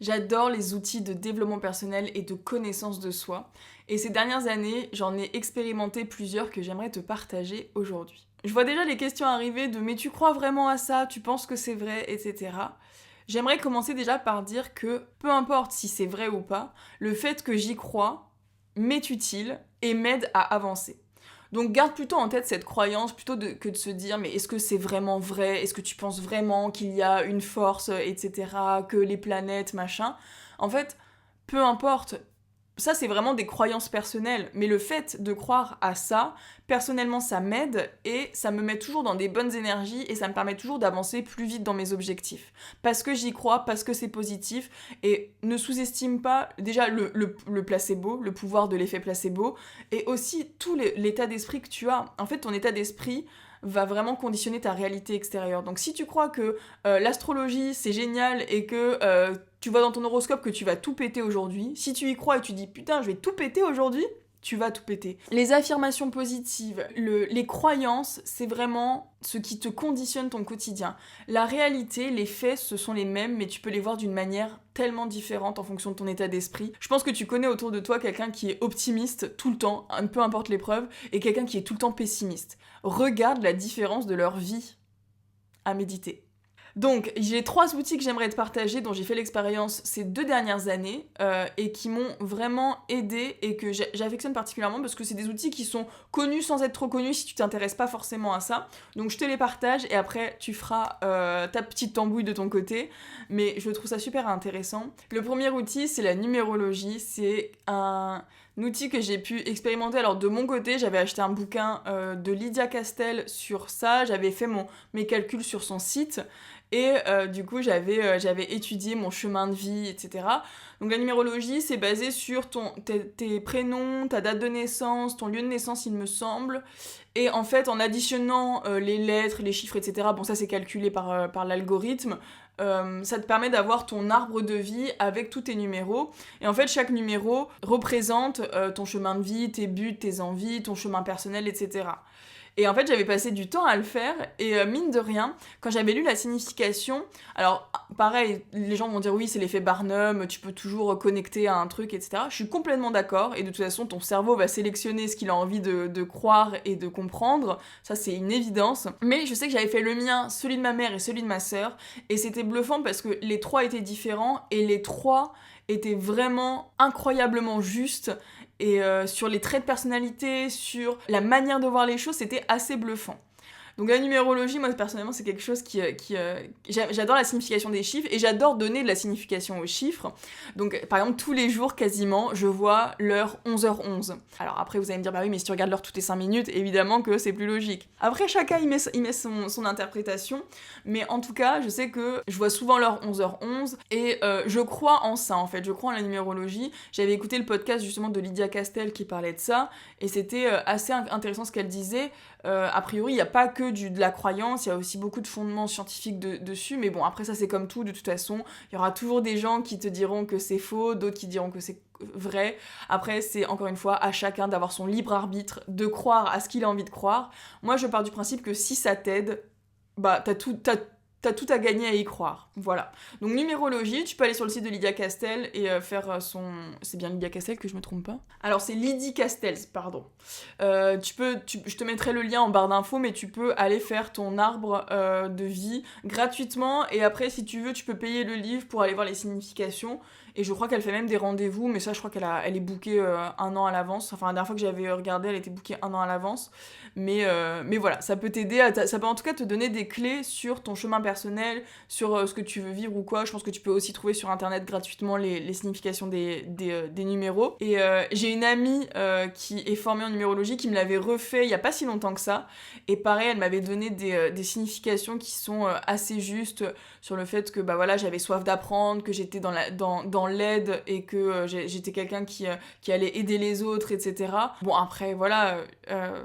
J'adore les outils de développement personnel et de connaissance de soi. Et ces dernières années, j'en ai expérimenté plusieurs que j'aimerais te partager aujourd'hui. Je vois déjà les questions arriver de «mais tu crois vraiment à ça? Tu penses que c'est vrai?» etc. J'aimerais commencer déjà par dire que peu importe si c'est vrai ou pas, le fait que j'y crois m'est utile et m'aide à avancer. Donc garde plutôt en tête cette croyance que de se dire mais est-ce que c'est vraiment vrai? Est-ce que tu penses vraiment qu'il y a une force, etc., que les planètes, machin? En fait, peu importe. Ça, c'est vraiment des croyances personnelles. Mais le fait de croire à ça, personnellement, ça m'aide et ça me met toujours dans des bonnes énergies et ça me permet toujours d'avancer plus vite dans mes objectifs. Parce que j'y crois, parce que c'est positif. Et ne sous-estime pas déjà le placebo, le pouvoir de l'effet placebo, et aussi tout l'état d'esprit que tu as. En fait, ton état d'esprit va vraiment conditionner ta réalité extérieure. Donc si tu crois que l'astrologie c'est génial et que tu vois dans ton horoscope que tu vas tout péter aujourd'hui, si tu y crois et tu dis putain je vais tout péter aujourd'hui, tu vas tout péter. Les affirmations positives, les croyances, c'est vraiment ce qui te conditionne ton quotidien. La réalité, les faits, ce sont les mêmes, mais tu peux les voir d'une manière tellement différente en fonction de ton état d'esprit. Je pense que tu connais autour de toi quelqu'un qui est optimiste tout le temps, peu importe l'épreuve, et quelqu'un qui est tout le temps pessimiste. Regarde la différence de leur vie à méditer. Donc, j'ai 3 outils que j'aimerais te partager dont j'ai fait l'expérience ces 2 dernières années et qui m'ont vraiment aidé et que j'affectionne particulièrement parce que c'est des outils qui sont connus sans être trop connus si tu t'intéresses pas forcément à ça. Donc, je te les partage et après, tu feras ta petite tambouille de ton côté. Mais je trouve ça super intéressant. Le premier outil, c'est la numérologie. C'est un outil que j'ai pu expérimenter. Alors, de mon côté, j'avais acheté un bouquin de Lydia Castel sur ça. J'avais fait mes calculs sur son site. Et du coup, j'avais étudié mon chemin de vie, etc. Donc la numérologie, c'est basé sur tes prénoms, ta date de naissance, ton lieu de naissance, il me semble. Et en fait, en additionnant les lettres, les chiffres, etc., bon, ça c'est calculé par l'algorithme, ça te permet d'avoir ton arbre de vie avec tous tes numéros. Et en fait, chaque numéro représente ton chemin de vie, tes buts, tes envies, ton chemin personnel, etc. Et en fait, j'avais passé du temps à le faire, et mine de rien, quand j'avais lu la signification, alors pareil, les gens vont dire oui, c'est l'effet Barnum, tu peux toujours connecter à un truc, etc. Je suis complètement d'accord, et de toute façon, ton cerveau va sélectionner ce qu'il a envie de croire et de comprendre, ça c'est une évidence. Mais je sais que j'avais fait le mien, celui de ma mère et celui de ma sœur, et c'était bluffant parce que les 3 étaient différents, et les 3 étaient vraiment incroyablement justes, et sur les traits de personnalité, sur la manière de voir les choses, c'était assez bluffant. Donc la numérologie, moi personnellement, c'est quelque chose j'adore la signification des chiffres et j'adore donner de la signification aux chiffres. Donc par exemple, tous les jours quasiment, je vois l'heure 11h11. Alors après, vous allez me dire, bah oui, mais si tu regardes l'heure toutes les 5 minutes, évidemment que c'est plus logique. Après, chacun il met son interprétation, mais en tout cas, je sais que je vois souvent l'heure 11h11 et je crois en ça en fait, je crois en la numérologie. J'avais écouté le podcast justement de Lydia Castel qui parlait de ça et c'était assez intéressant ce qu'elle disait. A priori, il n'y a pas que de la croyance, il y a aussi beaucoup de fondements scientifiques dessus, mais bon, après ça c'est comme tout, de toute façon, il y aura toujours des gens qui te diront que c'est faux, d'autres qui diront que c'est vrai. Après, c'est encore une fois à chacun d'avoir son libre arbitre, de croire à ce qu'il a envie de croire. Moi, je pars du principe que si ça t'aide, bah t'as tout à gagner à y croire. Voilà. Donc numérologie, tu peux aller sur le site de Lydia Castel et faire son... C'est bien Lydia Castel que je me trompe pas? Alors c'est Lydie Castels, pardon. Je te mettrai le lien en barre d'infos, mais tu peux aller faire ton arbre de vie gratuitement et après si tu veux tu peux payer le livre pour aller voir les significations. Et je crois qu'elle fait même des rendez-vous, mais ça je crois elle est bookée 1 an à l'avance. Enfin la dernière fois que j'avais regardé, elle était bookée 1 an à l'avance. Mais voilà, ça peut t'aider, ça peut en tout cas te donner des clés sur ton chemin personnel, sur ce que tu veux vivre ou quoi. Je pense que tu peux aussi trouver sur internet gratuitement les significations des numéros. Et j'ai une amie qui est formée en numérologie qui me l'avait refait il y a pas si longtemps que ça. Et pareil, elle m'avait donné des significations qui sont assez justes sur le fait que bah voilà, j'avais soif d'apprendre, que j'étais dans l'aide et que j'étais quelqu'un qui allait aider les autres, etc. Bon après voilà,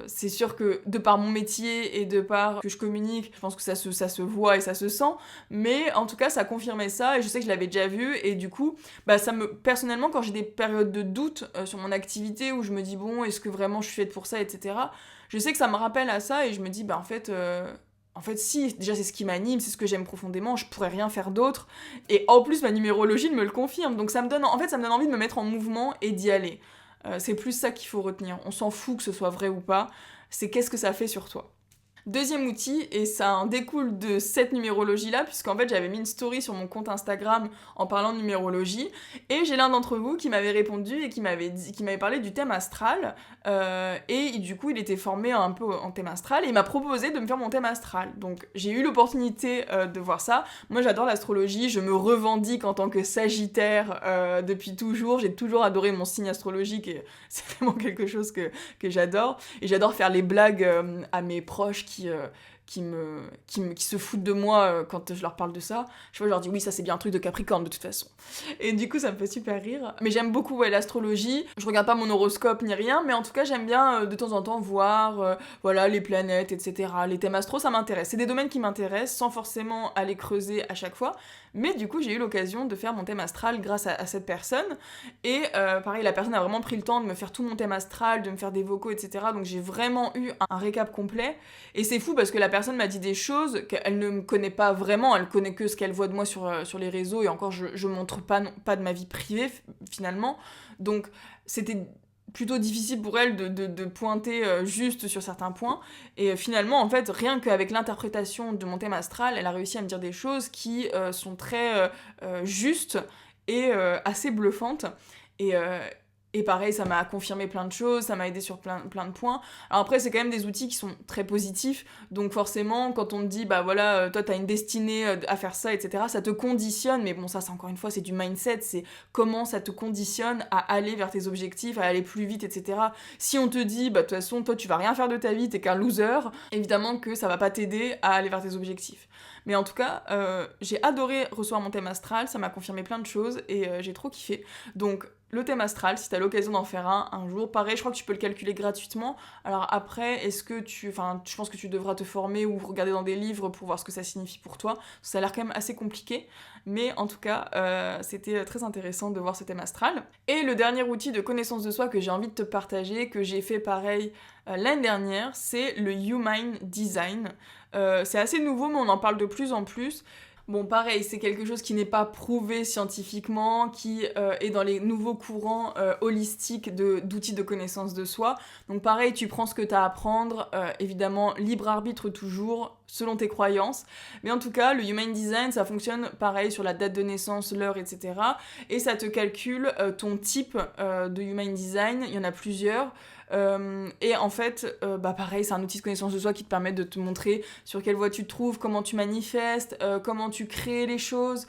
c'est sûr que de par mon métier et de par que je communique, je pense que ça se voit et ça se sent, mais en tout cas ça confirmait ça et je sais que je l'avais déjà vu et du coup bah personnellement quand j'ai des périodes de doute sur mon activité où je me dis bon est-ce que vraiment je suis faite pour ça, etc., je sais que ça me rappelle à ça et je me dis bah en fait en fait, si, déjà c'est ce qui m'anime, c'est ce que j'aime profondément, je pourrais rien faire d'autre. Et en plus, ma numérologie me le confirme. Donc ça me donne envie de me mettre en mouvement et d'y aller. C'est plus ça qu'il faut retenir. On s'en fout que ce soit vrai ou pas. C'est qu'est-ce que ça fait sur toi. Deuxième outil, et ça en découle de cette numérologie-là, puisqu'en fait j'avais mis une story sur mon compte Instagram en parlant de numérologie, et j'ai l'un d'entre vous qui m'avait répondu et qui m'avait parlé du thème astral, et du coup il était formé un peu en thème astral, et il m'a proposé de me faire mon thème astral. Donc j'ai eu l'opportunité de voir ça. Moi j'adore l'astrologie, je me revendique en tant que Sagittaire depuis toujours, j'ai toujours adoré mon signe astrologique, et c'est vraiment quelque chose que j'adore, et j'adore faire les blagues à mes proches qui se foutent de moi quand je leur parle de ça. Je leur dis oui, ça c'est bien un truc de Capricorne de toute façon. Et du coup ça me fait super rire. Mais j'aime beaucoup l'astrologie. Je regarde pas mon horoscope ni rien, mais en tout cas j'aime bien de temps en temps voir voilà, les planètes, etc. Les thèmes astro, ça m'intéresse. C'est des domaines qui m'intéressent sans forcément aller creuser à chaque fois. Mais du coup j'ai eu l'occasion de faire mon thème astral grâce à cette personne. Et pareil, la personne a vraiment pris le temps de me faire tout mon thème astral, de me faire des vocaux, etc. Donc j'ai vraiment eu un récap complet. Et c'est fou parce que la personne m'a dit des choses qu'elle ne me connaît pas vraiment, elle connaît que ce qu'elle voit de moi sur les réseaux, et encore je montre pas de ma vie privée finalement. Donc c'était plutôt difficile pour elle de pointer juste sur certains points, et finalement en fait rien qu'avec l'interprétation de mon thème astral, elle a réussi à me dire des choses qui sont très justes et assez bluffantes, et, et pareil, ça m'a confirmé plein de choses, ça m'a aidé sur plein de points. Alors après, c'est quand même des outils qui sont très positifs, donc forcément, quand on te dit, bah voilà, toi t'as une destinée à faire ça, etc., ça te conditionne, mais bon, ça c'est encore une fois, c'est du mindset, c'est comment ça te conditionne à aller vers tes objectifs, à aller plus vite, etc. Si on te dit, bah de toute façon, toi tu vas rien faire de ta vie, t'es qu'un loser, évidemment que ça va pas t'aider à aller vers tes objectifs. Mais en tout cas, j'ai adoré recevoir mon thème astral, ça m'a confirmé plein de choses, et j'ai trop kiffé. Donc, le thème astral, si t'as l'occasion d'en faire un jour, pareil, je crois que tu peux le calculer gratuitement. Alors après, je pense que tu devras te former ou regarder dans des livres pour voir ce que ça signifie pour toi. Ça a l'air quand même assez compliqué, mais en tout cas, c'était très intéressant de voir ce thème astral. Et le dernier outil de connaissance de soi que j'ai envie de te partager, que j'ai fait pareil l'année dernière, c'est le Human Design. C'est assez nouveau, mais on en parle de plus en plus. Bon, pareil, c'est quelque chose qui n'est pas prouvé scientifiquement, qui est dans les nouveaux courants holistiques d'outils de connaissance de soi. Donc pareil, tu prends ce que tu as à apprendre, évidemment, libre arbitre toujours, selon tes croyances. Mais en tout cas, le Human Design, ça fonctionne pareil sur la date de naissance, l'heure, etc. Et ça te calcule ton type de Human Design, il y en a plusieurs. Et en fait, pareil, c'est un outil de connaissance de soi qui te permet de te montrer sur quelle voie tu te trouves, comment tu manifestes, comment tu crées les choses,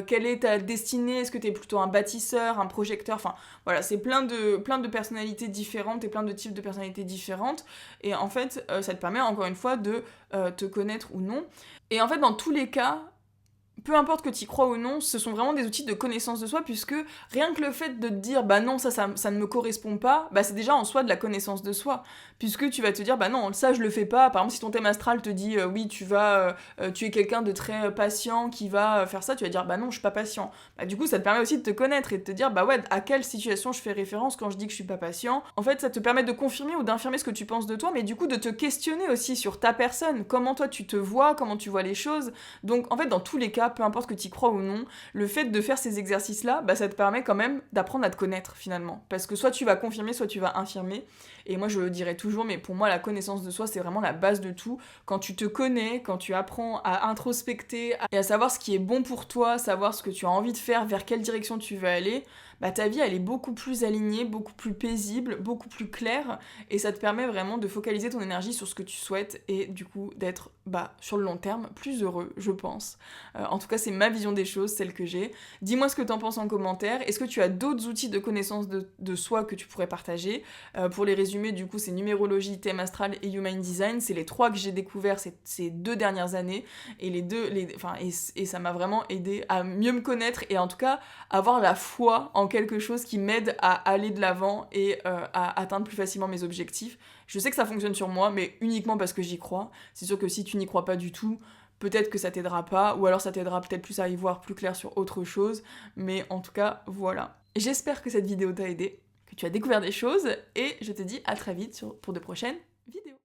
quelle est ta destinée, est-ce que tu es plutôt un bâtisseur, un projecteur, enfin voilà, c'est plein de personnalités différentes et plein de types de personnalités différentes, et en fait, ça te permet encore une fois de te connaître ou non. Et en fait, dans tous les cas, peu importe que tu y crois ou non, ce sont vraiment des outils de connaissance de soi, puisque rien que le fait de te dire bah non, ça ne me correspond pas, bah c'est déjà en soi de la connaissance de soi, puisque tu vas te dire bah non, ça je le fais pas. Par exemple, si ton thème astral te dit oui, tu es quelqu'un de très patient qui va faire ça, tu vas dire bah non, je suis pas patient. Bah du coup, ça te permet aussi de te connaître et de te dire bah ouais, à quelle situation je fais référence quand je dis que je suis pas patient. En fait, ça te permet de confirmer ou d'infirmer ce que tu penses de toi, mais du coup de te questionner aussi sur ta personne, comment toi tu te vois, comment tu vois les choses. Donc en fait, dans tous les cas, peu importe que tu y crois ou non, le fait de faire ces exercices-là, bah, ça te permet quand même d'apprendre à te connaître finalement. Parce que soit tu vas confirmer, soit tu vas infirmer. Et moi je le dirais toujours, mais pour moi la connaissance de soi c'est vraiment la base de tout. Quand tu te connais, quand tu apprends à introspecter et à savoir ce qui est bon pour toi, savoir ce que tu as envie de faire, vers quelle direction tu veux aller, bah ta vie elle est beaucoup plus alignée, beaucoup plus paisible, beaucoup plus claire, et ça te permet vraiment de focaliser ton énergie sur ce que tu souhaites et du coup d'être sur le long terme plus heureux, je pense. En tout cas c'est ma vision des choses, celle que j'ai. Dis-moi ce que t'en penses en commentaire. Est-ce que tu as d'autres outils de connaissance de soi que tu pourrais partager? Pour les résumer, du coup c'est numérologie, thème astral et human design. C'est les trois que j'ai découverts ces 2 dernières années, et et ça m'a vraiment aidé à mieux me connaître, et en tout cas avoir la foi en quelque chose qui m'aide à aller de l'avant et à atteindre plus facilement mes objectifs. Je sais que ça fonctionne sur moi, mais uniquement parce que j'y crois. C'est sûr que si tu n'y crois pas du tout, peut-être que ça t'aidera pas, ou alors ça t'aidera peut-être plus à y voir plus clair sur autre chose, mais en tout cas, voilà. J'espère que cette vidéo t'a aidé, que tu as découvert des choses, et je te dis à très vite pour de prochaines vidéos.